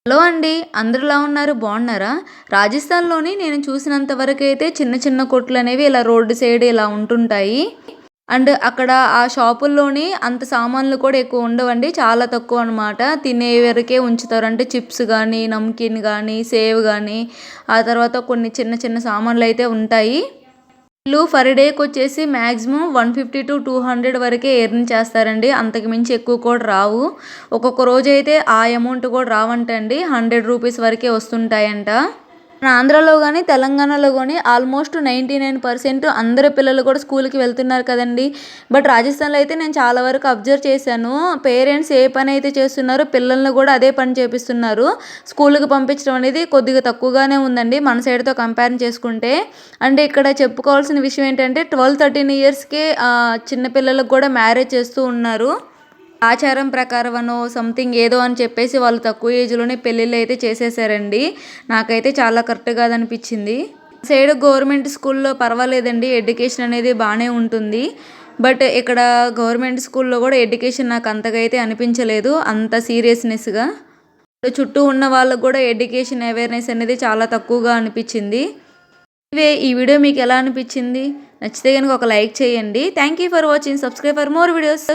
Hello అండి. అందరూ ఎలా ఉన్నారు? బాగున్నారా? రాజస్థాన్‌లోని నేను చూసినంత వరకైతే చిన్న చిన్న కొట్లనేవి ఇలా రోడ్డు సైడ్ ఇలా ఉంటుంటాయి. అండ్ అక్కడ ఆ షాపుల్లోని అంత సామాన్లు కూడా ఎక్కువ ఉండవండి. చాలా తక్కువనమాట. తినే వరకే ఉంచుతారు. అంటే చిప్స్ గానీ, నమ్కీన్ గానీ, సేవ్ గానీ, ఆ తర్వాత కొన్ని చిన్న చిన్న సామాన్లయితే ఉంటాయి. వీళ్ళు పర్ డేకొచ్చేసి మాక్సిమం 150-200 వరకే ఎర్న్ చేస్తారండి. అంతకు మించి ఎక్కువ కూడా రావు. ఒక్కొక్క రోజైతే ఆ అమౌంట్ కూడా రావంటండి. రూ. 100 వరకే వస్తుంటాయంట. మన ఆంధ్రాలో గానీ, తెలంగాణలో గానీ ఆల్మోస్ట్ 99% అందరు పిల్లలు కూడా స్కూల్‌కి వెళ్తున్నారు కదండీ! బట్ రాజస్థాన్‌లో అయితే నేను చాలా వరకు అబ్జర్వ్ చేశాను. పేరెంట్స్ ఏ పనైతే చేస్తున్నారో పిల్లల్ని కూడా అదే పని చేపిస్తున్నారు. స్కూల్‌కి పంపించడం అనేది కొద్దిగా తక్కువగానే ఉందండి మన సైడ్‌తో కంపేర్ చేసుకుంటే. అంటే ఇక్కడ చెప్పుకోవాల్సిన విషయం ఏంటంటే 12, 13 ఇయర్స్‌కే చిన్న పిల్లలకు కూడా మ్యారేజ్ చేస్తూ ఉన్నారు. ఆచారం ప్రకారమనో సంథింగ్ ఏదో అని చెప్పేసి వాళ్ళు తక్కువ ఏజ్‌లోనే పెళ్ళిళ్ళైతే చేసేసారండి. నాకైతే చాలా కరెక్ట్ కాదనిపించింది. సైడ్ గవర్నమెంట్ స్కూల్‌లో పర్వాలేదండి. ఎడ్యుకేషన్ అనేది బానే ఉంటుంది. బట్ ఇక్కడ గవర్నమెంట్ స్కూల్‌లో కూడా ఎడ్యుకేషన్ నాకు అంతగా అయితే అనిపించలేదు. అంత సీరియస్‌నెస్‌గా. చుట్టూ ఉన్న వాళ్ళకి కూడా ఎడ్యుకేషన్ అవేర్‌నెస్ అనేది చాలా తక్కువగా అనిపించింది. ఈ వీడియో మీకు ఎలా అనిపించింది? నచ్చితే గనుక ఒక లైక్ చేయండి. Thank you for watching. Subscribe for more videos.